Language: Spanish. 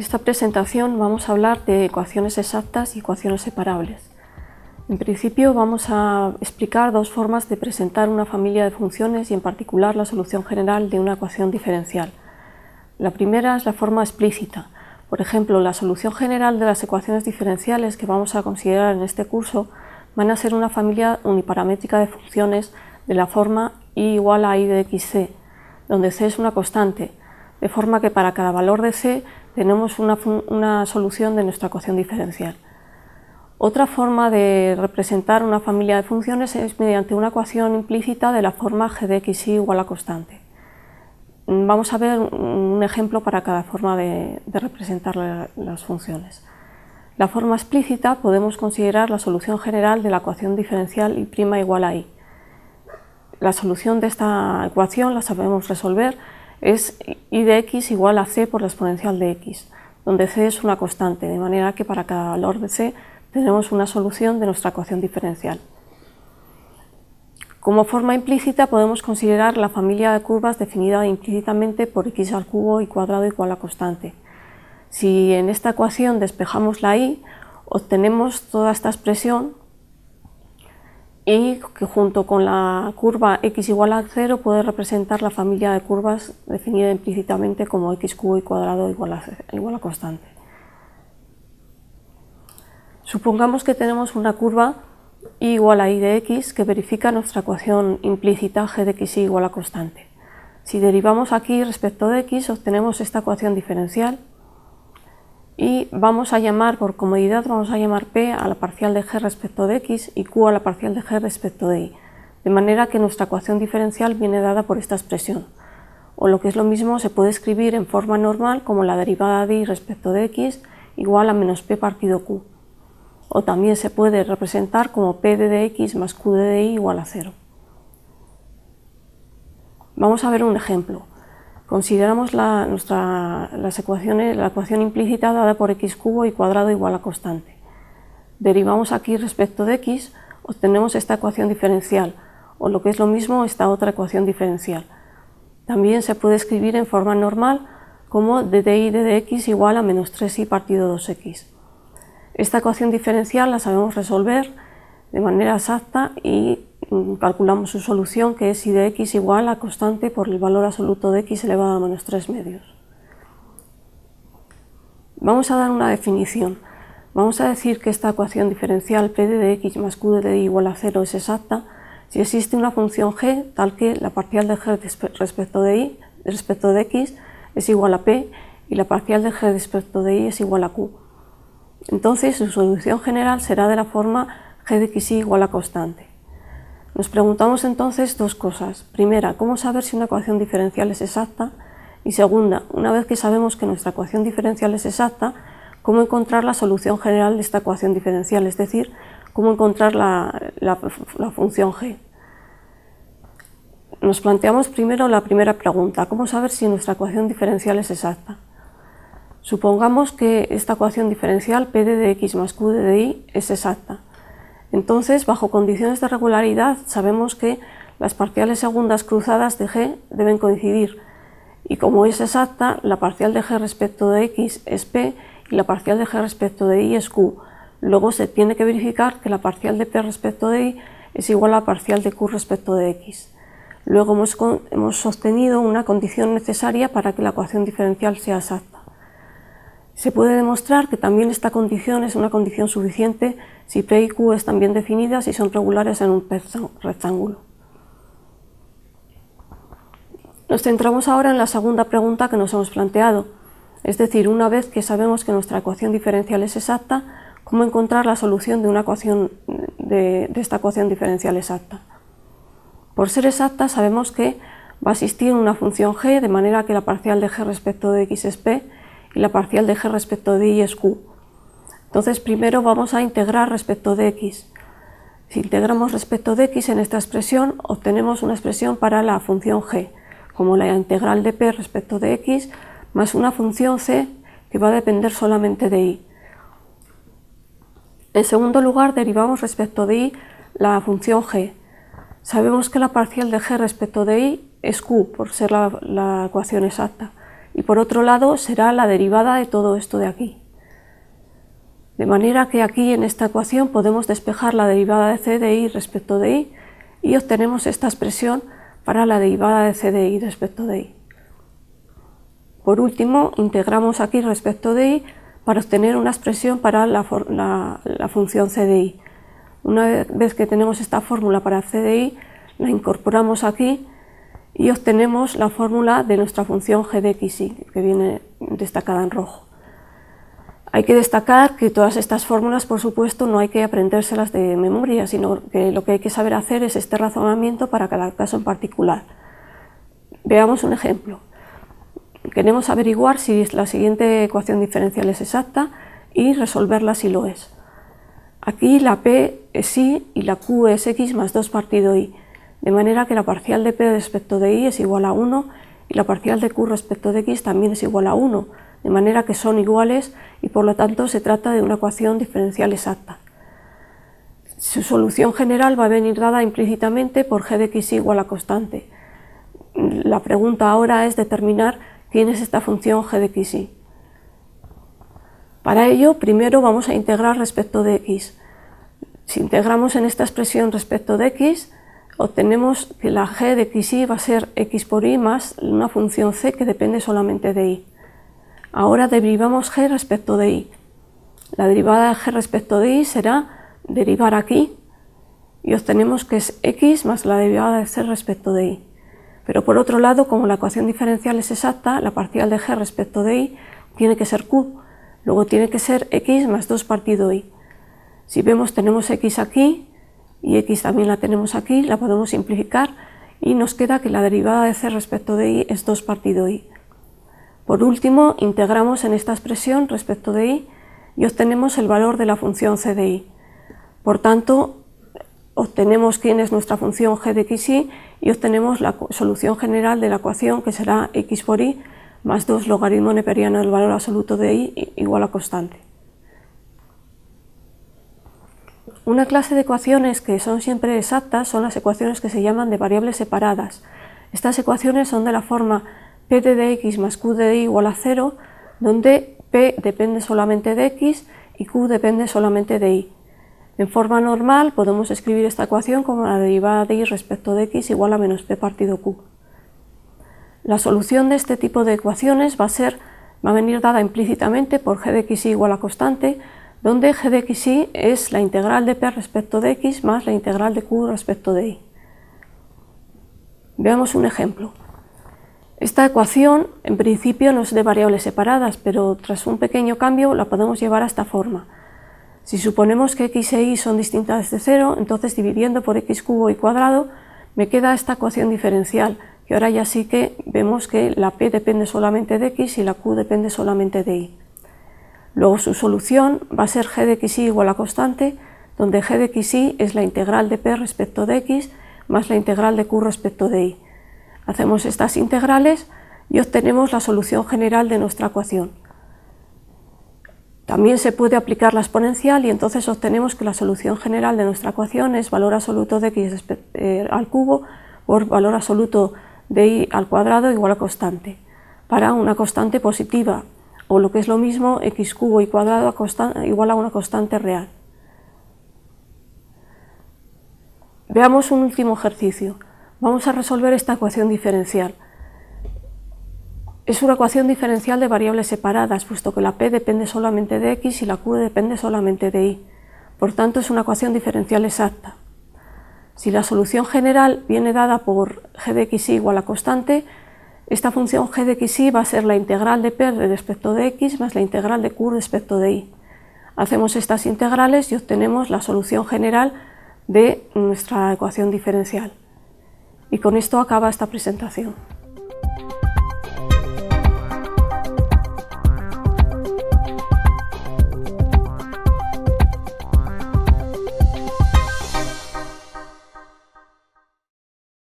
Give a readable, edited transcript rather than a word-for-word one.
esta presentación vamos a hablar de ecuaciones exactas y ecuaciones separables. En principio vamos a explicar dos formas de presentar una familia de funciones y en particular la solución general de una ecuación diferencial. La primera es la forma explícita. Por ejemplo, la solución general de las ecuaciones diferenciales que vamos a considerar en este curso van a ser una familia uniparamétrica de funciones de la forma y igual a i de xc, donde c es una constante, de forma que para cada valor de c tenemos una solución de nuestra ecuación diferencial. Otra forma de representar una familia de funciones es mediante una ecuación implícita de la forma g de xy igual a constante. Vamos a ver un ejemplo para cada forma de representar las funciones. La forma explícita podemos considerar la solución general de la ecuación diferencial y' igual a i. La solución de esta ecuación la sabemos resolver, es i de x igual a c por la exponencial de x, donde c es una constante, de manera que para cada valor de c tenemos una solución de nuestra ecuación diferencial. Como forma implícita podemos considerar la familia de curvas definida implícitamente por x al cubo y cuadrado igual a constante. Si en esta ecuación despejamos la y, obtenemos toda esta expresión y que junto con la curva x igual a 0 puede representar la familia de curvas definida implícitamente como x cubo y cuadrado igual a constante. Supongamos que tenemos una curva y igual a i de x que verifica nuestra ecuación implícita g de xy igual a constante. Si derivamos aquí respecto de x obtenemos esta ecuación diferencial y vamos a llamar, por comodidad, vamos a llamar p a la parcial de g respecto de x y q a la parcial de g respecto de y, de manera que nuestra ecuación diferencial viene dada por esta expresión. O lo que es lo mismo, se puede escribir en forma normal como la derivada de y respecto de x igual a menos p partido q. O también se puede representar como p de dx más q de dy igual a 0. Vamos a ver un ejemplo. Consideramos la ecuación implícita dada por x cubo y cuadrado igual a constante. Derivamos aquí respecto de x, obtenemos esta ecuación diferencial, o lo que es lo mismo, esta otra ecuación diferencial. También se puede escribir en forma normal como de dy de dx igual a menos 3y partido 2x. Esta ecuación diferencial la sabemos resolver de manera exacta y calculamos su solución, que es i de x igual a constante por el valor absoluto de x elevado a menos 3 medios. Vamos a dar una definición. Vamos a decir que esta ecuación diferencial p de dx más q de dy igual a 0 es exacta si existe una función g tal que la parcial de g respecto de x es igual a p y la parcial de g respecto de y es igual a q. Entonces su solución general será de la forma g de xy igual a constante. Nos preguntamos entonces dos cosas. Primera, ¿cómo saber si una ecuación diferencial es exacta? Y segunda, una vez que sabemos que nuestra ecuación diferencial es exacta, ¿cómo encontrar la solución general de esta ecuación diferencial? Es decir, ¿cómo encontrar la función g? Nos planteamos primero la primera pregunta, ¿cómo saber si nuestra ecuación diferencial es exacta? Supongamos que esta ecuación diferencial p de dx más q de dy es exacta. Entonces, bajo condiciones de regularidad, sabemos que las parciales segundas cruzadas de g deben coincidir. Y como es exacta, la parcial de g respecto de x es p y la parcial de g respecto de y es q. Luego se tiene que verificar que la parcial de p respecto de y es igual a la parcial de q respecto de x. Luego hemos obtenido una condición necesaria para que la ecuación diferencial sea exacta. Se puede demostrar que también esta condición es una condición suficiente si p y q están bien definidas y son regulares en un rectángulo. Nos centramos ahora en la segunda pregunta que nos hemos planteado, es decir, una vez que sabemos que nuestra ecuación diferencial es exacta, ¿cómo encontrar la solución de esta ecuación diferencial exacta? Por ser exacta sabemos que va a existir una función g, de manera que la parcial de g respecto de x es p, y la parcial de g respecto de y es q. Entonces primero vamos a integrar respecto de x. Si integramos respecto de x en esta expresión, obtenemos una expresión para la función g, como la integral de p respecto de x, más una función c que va a depender solamente de y. En segundo lugar, derivamos respecto de y la función g. Sabemos que la parcial de g respecto de y es q, por ser la ecuación exacta. y por otro lado será la derivada de todo esto de aquí. De manera que aquí en esta ecuación podemos despejar la derivada de c de i respecto de i y obtenemos esta expresión para la derivada de c de i respecto de i. Por último, integramos aquí respecto de i para obtener una expresión para la función c de i. Una vez que tenemos esta fórmula para c de i, la incorporamos aquí y obtenemos la fórmula de nuestra función g de xy, que viene destacada en rojo. Hay que destacar que todas estas fórmulas, por supuesto, no hay que aprendérselas de memoria, sino que lo que hay que saber hacer es este razonamiento para cada caso en particular. Veamos un ejemplo. Queremos averiguar si la siguiente ecuación diferencial es exacta y resolverla si lo es. Aquí la p es y y la q es x más 2 partido y, de manera que la parcial de p respecto de y es igual a 1 y la parcial de q respecto de x también es igual a 1, de manera que son iguales y por lo tanto se trata de una ecuación diferencial exacta. Su solución general va a venir dada implícitamente por g de xy igual a constante. La pregunta ahora es determinar quién es esta función g de xy. Para ello, primero vamos a integrar respecto de x. Si integramos en esta expresión respecto de x, obtenemos que la g de xy va a ser x por y más una función c que depende solamente de y. Ahora derivamos g respecto de y. La derivada de g respecto de y será derivar aquí y obtenemos que es x más la derivada de c respecto de y. Pero por otro lado, como la ecuación diferencial es exacta, la parcial de g respecto de y tiene que ser q, luego tiene que ser x más 2 partido y. Si vemos, tenemos x aquí y x también la tenemos aquí, la podemos simplificar y nos queda que la derivada de c respecto de y es 2 partido y. Por último, integramos en esta expresión respecto de y y obtenemos el valor de la función c de y. Por tanto, obtenemos quién es nuestra función g de xy y obtenemos la solución general de la ecuación, que será x por y más 2 logaritmo neperiano del valor absoluto de y igual a constante. Una clase de ecuaciones que son siempre exactas son las ecuaciones que se llaman de variables separadas. Estas ecuaciones son de la forma p de dx más q de y igual a 0, donde p depende solamente de x y q depende solamente de y. En forma normal podemos escribir esta ecuación como la derivada de y respecto de x igual a menos p partido q. La solución de este tipo de ecuaciones va a venir dada implícitamente por g de xy igual a constante, donde g de xy es la integral de p respecto de x más la integral de q respecto de y. Veamos un ejemplo. Esta ecuación en principio no es de variables separadas, pero tras un pequeño cambio la podemos llevar a esta forma. Si suponemos que x e y son distintas de 0, entonces dividiendo por x cubo y cuadrado me queda esta ecuación diferencial, que ahora ya sí que vemos que la p depende solamente de x y la q depende solamente de y. Luego su solución va a ser g de xy igual a constante, donde g de xy es la integral de p respecto de x más la integral de q respecto de y. Hacemos estas integrales y obtenemos la solución general de nuestra ecuación. También se puede aplicar la exponencial y entonces obtenemos que la solución general de nuestra ecuación es valor absoluto de x al cubo por valor absoluto de y al cuadrado igual a constante, para una constante positiva, o lo que es lo mismo, x cubo y cuadrado igual a una constante real. Veamos un último ejercicio. Vamos a resolver esta ecuación diferencial. Es una ecuación diferencial de variables separadas, puesto que la p depende solamente de x y la q depende solamente de y. Por tanto, es una ecuación diferencial exacta. Si la solución general viene dada por g de xy igual a constante, esta función g de xy va a ser la integral de p respecto de x más la integral de q respecto de y. Hacemos estas integrales y obtenemos la solución general de nuestra ecuación diferencial. Y con esto acaba esta presentación.